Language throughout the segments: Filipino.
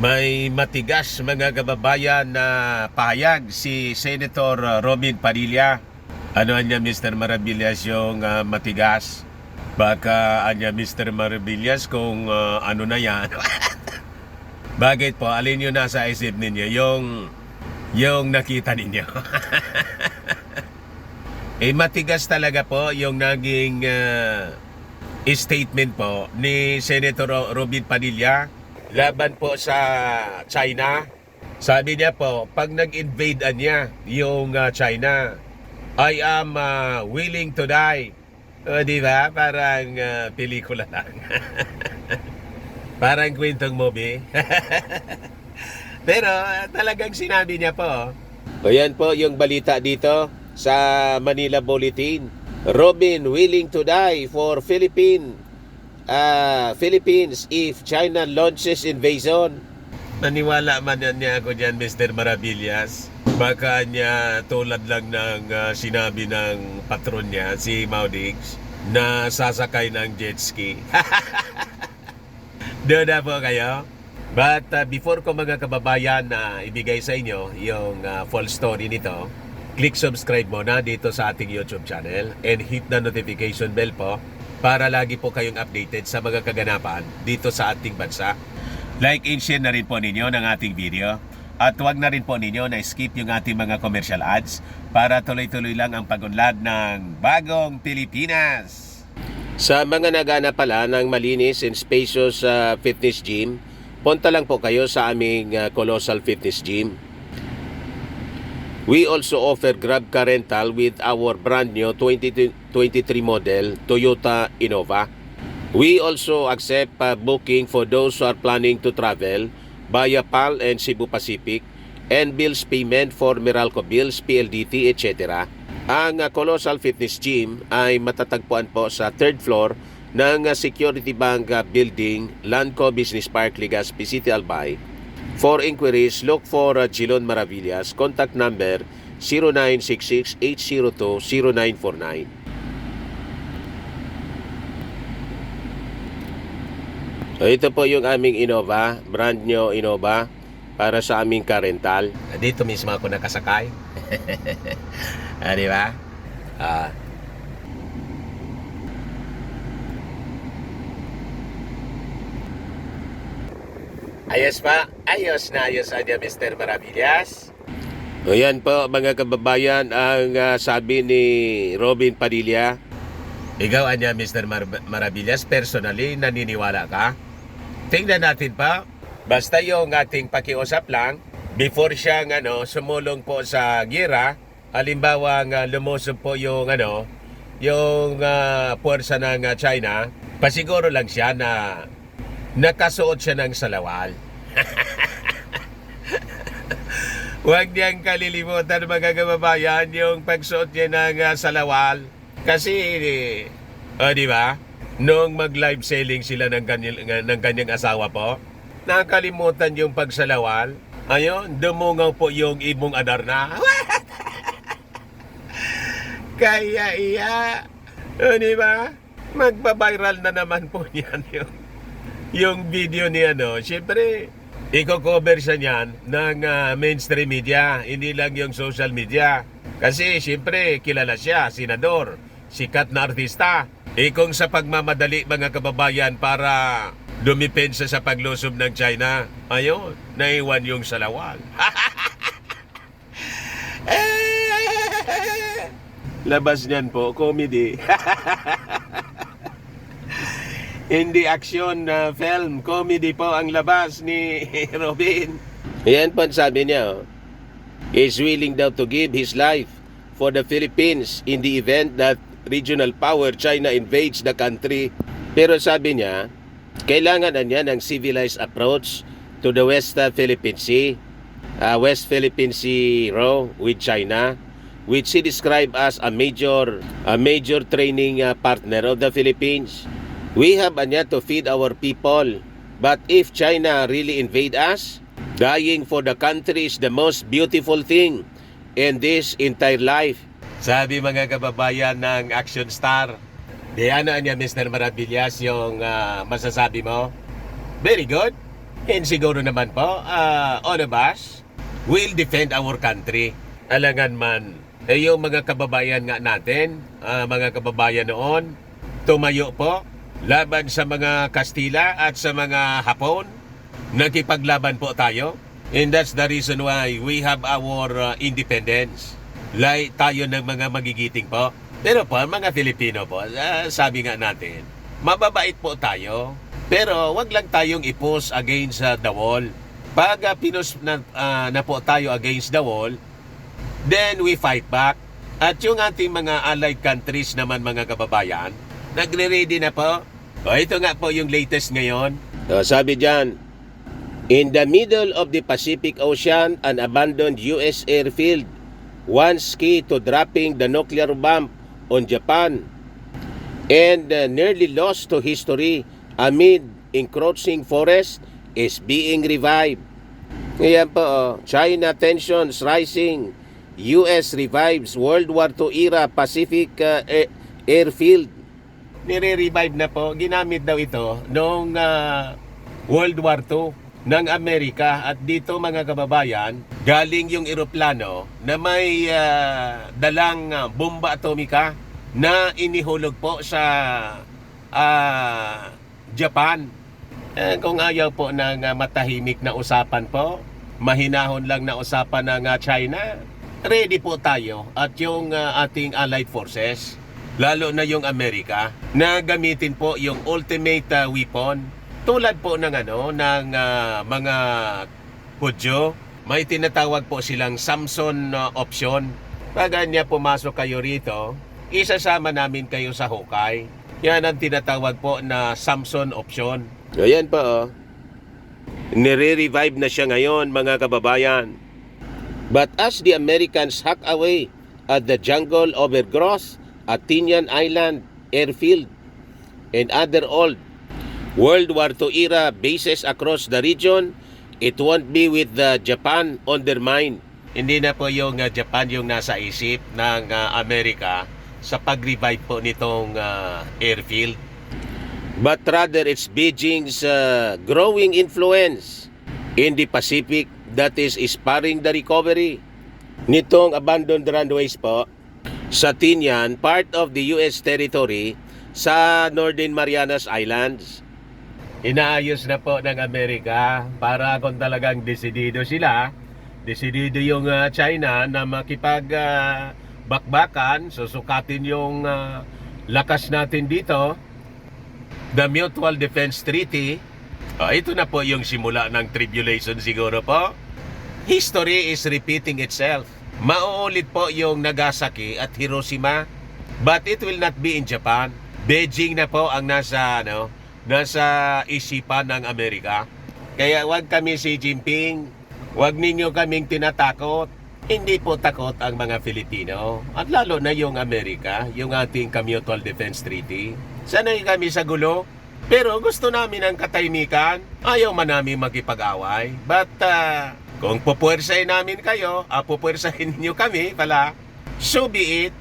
May matigas mga kababayan na pahayag si Senator Robin Padilla. Ano niya Mr. Maravillas yung matigas? Baka anya Mr. Maravillas kung ano na yan. Bakit po? Alin yung nasa isip ninyo? Yung nakita ninyo. Matigas talaga po yung naging statement po ni Senator Robin Padilla laban po sa China. Sabi niya po, pag nag-invade niya yung China, I am willing to die. Di ba? Parang pelikula lang. Parang kwentong movie. Pero talagang sinabi niya po. O yan po yung balita dito sa Manila Bulletin. Robin willing to die for Philippines if China launches invasion. Naniwala man niya ako dyan, Mr. Maravillas. Baka niya tulad lang ng sinabi ng patron niya, si Maudix, na sasakay ng jet ski. Doon na po kayo. But before ko mga kababayan na ibigay sa inyo yung full story nito, click subscribe muna dito sa ating YouTube channel and hit the notification bell po para lagi po kayong updated sa mga kaganapan dito sa ating bansa. Like and share na rin po ninyo ng ating video at huwag na rin po ninyo na skip yung ating mga commercial ads para tuloy-tuloy lang ang pag-unlad ng bagong Pilipinas. Sa mga nagana pala ng malinis and spacious fitness gym, punta lang po kayo sa aming Colossal Fitness Gym. We also offer Grab car rental with our brand new 2023 model Toyota Innova. We also accept booking for those who are planning to travel via PAL and Cebu Pacific and bills payment for Meralco Bills, PLDT, etc. Ang Colossal Fitness Gym ay matatagpuan po sa 3rd floor ng Security Bank Building, Lanco Business Park, Legazpi City, Albay. For inquiries, look for Jilon Maravillas. Contact number 0966-802-0949. So, ito po yung aming Innova, brand new Innova para sa aming car rental. Dito mismo ako nakasakay. Di ba? Ayos pa? Ayos na ayos niya Mr. Maravillas. O yan po mga kababayan ang sabi ni Robin Padilla. Ikaw anya Mr. Maravillas, personally naniniwala ka? Tingnan natin pa. Basta yung ating pakiusap lang before siyang sumulong po sa gira. Halimbawa lumusob po yung puwersa ng China. Pasiguro lang siya na nakasuot siya ng salawal. Huwag niyang kalilimutan mga kababayan yung pagsuot niya ng salawal. Kasi, di ba? Nung mag-live selling sila ng kanyang asawa po, nakalimutan yung pagsalawal. Ayun, dumungaw po yung ibong Adarna. Kaya di ba? Magpa-viral na naman po niyan yung video ni Siyempre, i-cover siya niyan ng mainstream media, hindi lang yung social media. Kasi siyempre, kilala siya, senador, sikat na artista. Kung sa pagmamadali mga kababayan para dumipensa sa paglusob ng China, ayun, naiwan yung salawal. Labas niyan po, comedy. Hindi action film, comedy po ang labas ni Robin. Yan po sabi niya, is willing daw to give his life for the Philippines in the event that regional power China invades the country. Pero sabi niya, kailangan na niya ng civilized approach to the West Philippine Sea, West Philippine Sea Row with China, which he described as a major training partner of the Philippines. We have anya to feed our people. But if China really invade us, dying for the country is the most beautiful thing in this entire life. Sabi mga kababayan ng action star. Di niya Mr. Maravillas yung masasabi mo? Very good. And siguro naman po, all of us will defend our country. Alangan man, yung mga kababayan nga natin, mga kababayan noon, tumayo po laban sa mga Kastila at sa mga Hapon. Nakipaglaban po tayo. And that's the reason why we have our independence. Tayo ng mga magigiting po. Pero po, mga Filipino po, sabi nga natin, mababait po tayo. Pero wag lang tayong i-push against the wall. Pag pinus na po tayo against the wall, then we fight back. At yung ating mga allied countries naman, mga kababayan, nagre-ready na po. Ito nga po yung latest ngayon. Sabi dyan, in the middle of the Pacific Ocean, an abandoned US airfield once key to dropping the nuclear bomb on Japan and nearly lost to history amid encroaching forest is being revived. Ngayon po, China tensions rising. US revives World War II era Pacific airfield. Nire-revive na po. Ginamit daw ito noong World War II ng Amerika. At dito, mga kababayan, galing yung eroplano na may dalang bomba atomika na inihulog po sa Japan. Kung ayaw po ng matahimik na usapan po, mahinahon lang na usapan ng China, ready po tayo at yung ating allied forces, lalo na yung Amerika, na gamitin po yung ultimate weapon. Tulad po ng mga Hudyo, may tinatawag po silang Samson option. Pag niya pumasok kayo rito, isasama namin kayo sa hukay. Yan ang tinatawag po na Samson option. Ayan pa nire-revive na siya ngayon, mga kababayan. But as the Americans hack away at the jungle overgrowth at Tinian Island airfield and other old World War II era bases across the region, it won't be with the Japan on their mind. Hindi na po yung Japan yung nasa isip ng Amerika sa pag-revive po nitong airfield. But rather it's Beijing's growing influence in the Pacific that is spurring the recovery nitong abandoned runways po sa Tinian, part of the US territory sa Northern Marianas Islands. Inaayos na po ng Amerika para kung talagang desidido sila, desidido yung China na makipag-bakbakan, susukatin yung lakas natin dito, the Mutual Defense Treaty. Ito na po yung simula ng tribulation siguro po. History is repeating itself. Mauulit po yung Nagasaki at Hiroshima, but it will not be in Japan. Beijing na po ang nasa isipan ng Amerika. Kaya wag kami Xi Jinping, wag ninyo kaming tinatakot. Hindi po takot ang mga Filipino, at lalo na yung Amerika, yung ating Mutual Defense Treaty. Sanay kami sa gulo, pero gusto namin ang katahimikan. Ayaw man namin makipag-away. But kung pupuwersahin namin kayo, pupuwersahin niyo kami pala, so be it.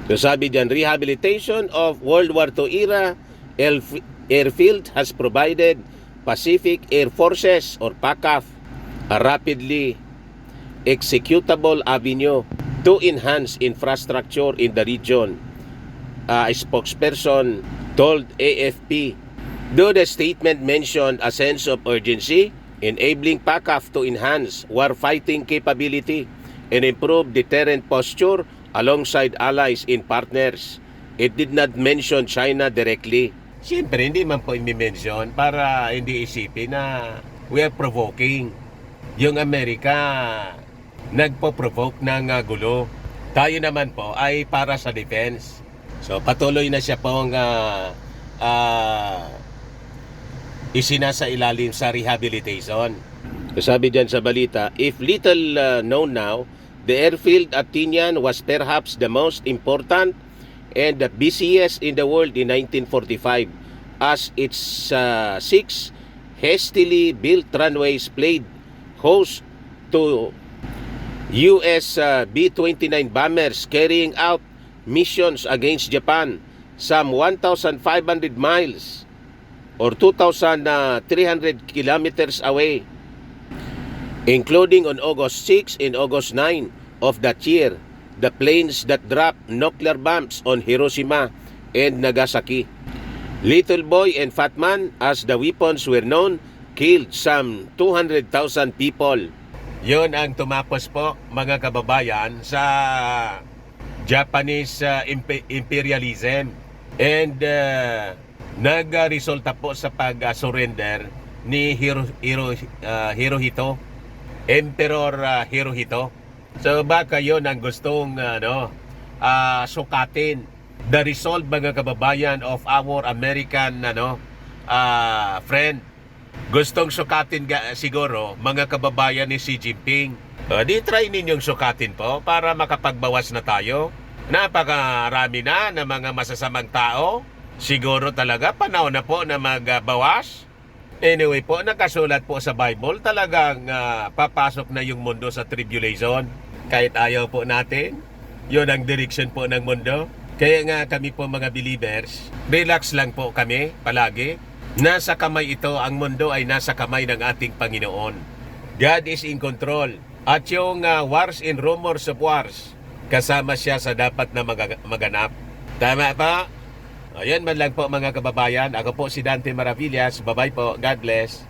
So sabi dyan, rehabilitation of World War II era airfield has provided Pacific Air Forces or PACAF a rapidly executable avenue to enhance infrastructure in the region. A spokesperson told AFP, though the statement mentioned a sense of urgency, enabling PACAF to enhance warfighting capability and improve deterrent posture alongside allies and partners. It did not mention China directly. Siyempre, hindi man po i-mention para hindi isipin na we are provoking. Yung Amerika nagpo-provoke ng gulo. Tayo naman po ay para sa defense. So patuloy na siya pong isinasa ilalim sa rehabilitation. Sabi dyan sa balita, if little known now, the airfield at Tinian was perhaps the most important and the busiest in the world in 1945 as its 6 hastily built runways played host to US B-29 bombers carrying out missions against Japan some 1,500 miles or 2,300 kilometers away, including on August 6 and August 9 of that year, the planes that dropped nuclear bombs on Hiroshima and Nagasaki. Little Boy and Fat Man, as the weapons were known, killed some 200,000 people. Yon ang tumapos po, mga kababayan, sa Japanese imperialism. And nagresulta po sa pag-surrender ni Hirohito, Emperor Hirohito. So baka yon ang gustong sukatin. The resolve, mga kababayan, of our American friend. Gustong sukatin siguro, mga kababayan, ni Xi Jinping. Di try ninyong sukatin po para makapagbawas na tayo. Napakarami na ng mga masasamang tao. Siguro talaga panahon na po na magbawas. Anyway po, nakasulat po sa Bible, talagang papasok na yung mundo sa tribulation. Kahit ayaw po natin, yun ang direction po ng mundo. Kaya nga kami po mga believers, relax lang po kami palagi. Nasa kamay ito, ang mundo ay nasa kamay ng ating Panginoon. God is in control. At yung wars and rumors of wars, kasama siya sa dapat na maganap. Tama pa? Ayan man lang po, mga kababayan. Ako po si Dante Maravillas. Bye-bye po. God bless.